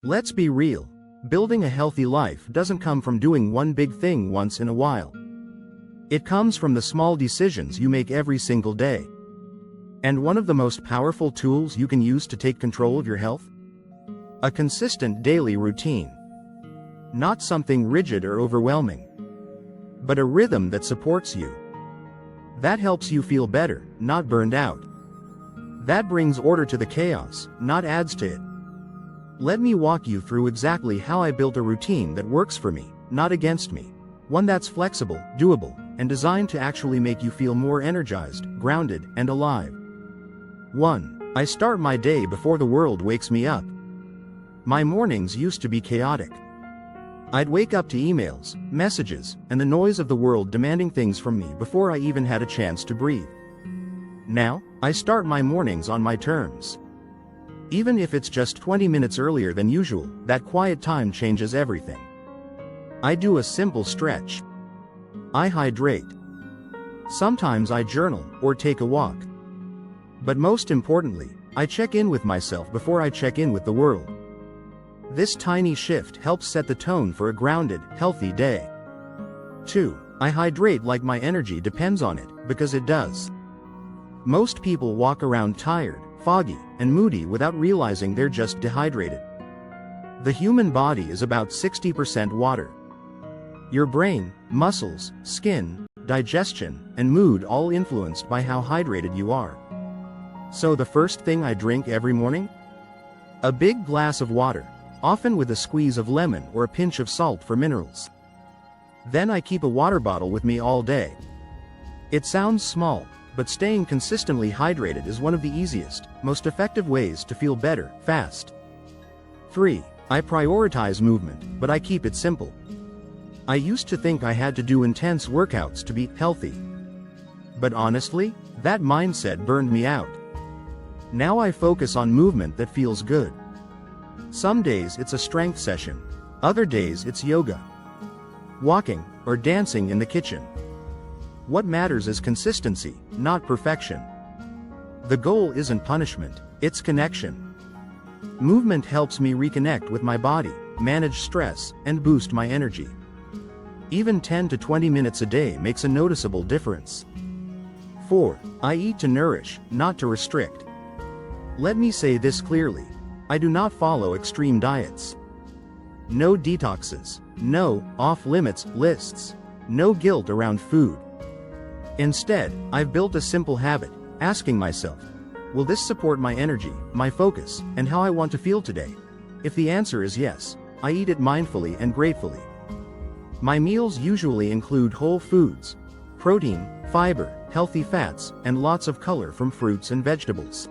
Let's be real. Building a healthy life doesn't come from doing one big thing once in a while. It comes from the small decisions you make every single day. And one of the most powerful tools you can use to take control of your health? A consistent daily routine. Not something rigid or overwhelming, but a rhythm that supports you. That helps you feel better, not burned out. That brings order to the chaos, not adds to it. Let me walk you through exactly how I built a routine that works for me, not against me. One that's flexible, doable, and designed to actually make you feel more energized, grounded, and alive. 1. I start my day before the world wakes me up. My mornings used to be chaotic. I'd wake up to emails, messages, and the noise of the world demanding things from me before I even had a chance to breathe. Now, I start my mornings on my terms. Even if it's just 20 minutes earlier than usual, that quiet time changes everything. I do a simple stretch. I hydrate. Sometimes I journal or take a walk. But most importantly, I check in with myself before I check in with the world. This tiny shift helps set the tone for a grounded, healthy day. 2. I hydrate like my energy depends on it, because it does. Most people walk around tired, foggy, and moody without realizing they're just dehydrated. The human body is about 60% water. Your brain, muscles, skin, digestion, and mood all influenced by how hydrated you are. So the first thing I drink every morning? A big glass of water, often with a squeeze of lemon or a pinch of salt for minerals. Then I keep a water bottle with me all day. It sounds small, but staying consistently hydrated is one of the easiest, most effective ways to feel better, fast. 3. I prioritize movement, but I keep it simple. I used to think I had to do intense workouts to be healthy. But honestly, that mindset burned me out. Now I focus on movement that feels good. Some days it's a strength session. Other days it's yoga, walking, or dancing in the kitchen. What matters is consistency, not perfection. The goal isn't punishment, it's connection. Movement helps me reconnect with my body, manage stress, and boost my energy. Even 10 to 20 minutes a day makes a noticeable difference. 4. I eat to nourish, not to restrict. Let me say this clearly. I do not follow extreme diets. No detoxes, no off-limits lists, no guilt around food. Instead, I've built a simple habit, asking myself, will this support my energy, my focus, and how I want to feel today? If the answer is yes, I eat it mindfully and gratefully. My meals usually include whole foods, protein, fiber, healthy fats, and lots of color from fruits and vegetables.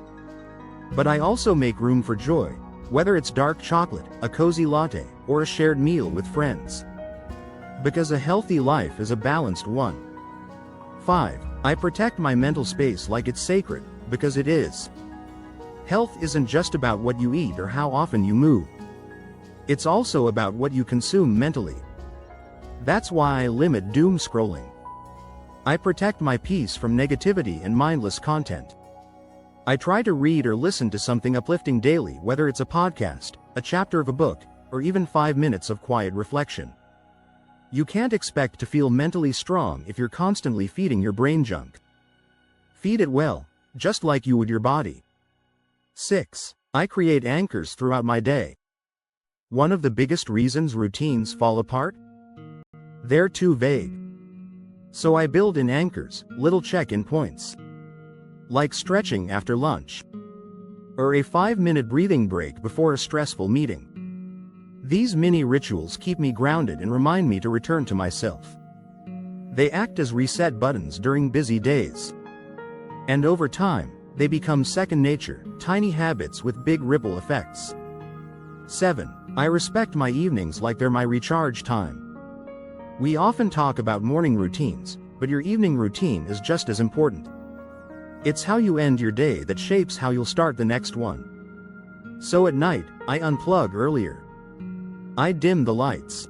But I also make room for joy, whether it's dark chocolate, a cozy latte, or a shared meal with friends. Because a healthy life is a balanced one. 5. I protect my mental space like it's sacred, because it is. Health isn't just about what you eat or how often you move. It's also about what you consume mentally. That's why I limit doom scrolling. I protect my peace from negativity and mindless content. I try to read or listen to something uplifting daily, whether it's a podcast, a chapter of a book, or even 5 minutes of quiet reflection. You can't expect to feel mentally strong if you're constantly feeding your brain junk. Feed it well, just like you would your body. 6. I create anchors throughout my day. One of the biggest reasons routines fall apart? They're too vague. So I build in anchors, little check-in points. Like stretching after lunch. Or a 5-minute breathing break before a stressful meeting. These mini rituals keep me grounded and remind me to return to myself. They act as reset buttons during busy days. And over time, they become second nature, tiny habits with big ripple effects. 7. I respect my evenings like they're my recharge time. We often talk about morning routines, but your evening routine is just as important. It's how you end your day that shapes how you'll start the next one. So at night, I unplug earlier. I dim the lights.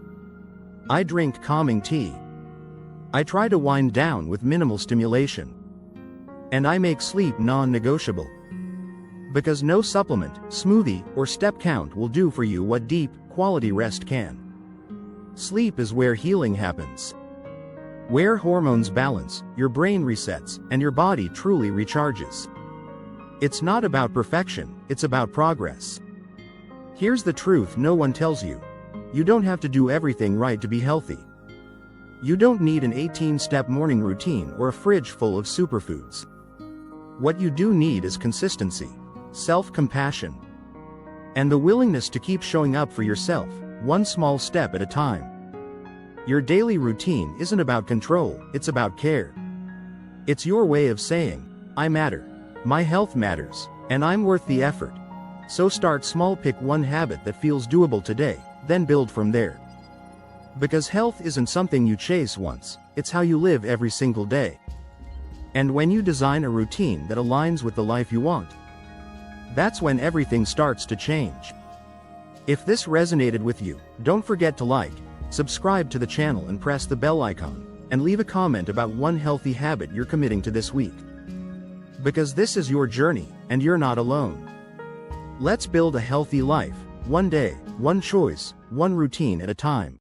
I drink calming tea. I try to wind down with minimal stimulation. And I make sleep non-negotiable. Because no supplement, smoothie, or step count will do for you what deep, quality rest can. Sleep is where healing happens. Where hormones balance, your brain resets, and your body truly recharges. It's not about perfection, it's about progress. Here's the truth no one tells you. You don't have to do everything right to be healthy. You don't need an 18-step morning routine or a fridge full of superfoods. What you do need is consistency, self-compassion, and the willingness to keep showing up for yourself, one small step at a time. Your daily routine isn't about control, it's about care. It's your way of saying, I matter, my health matters, and I'm worth the effort. So start small, pick one habit that feels doable today, then build from there. Because health isn't something you chase once, it's how you live every single day. And when you design a routine that aligns with the life you want, that's when everything starts to change. If this resonated with you, don't forget to like, subscribe to the channel and press the bell icon, and leave a comment about one healthy habit you're committing to this week. Because this is your journey, and you're not alone. Let's build a healthy life, one day, one choice, one routine at a time.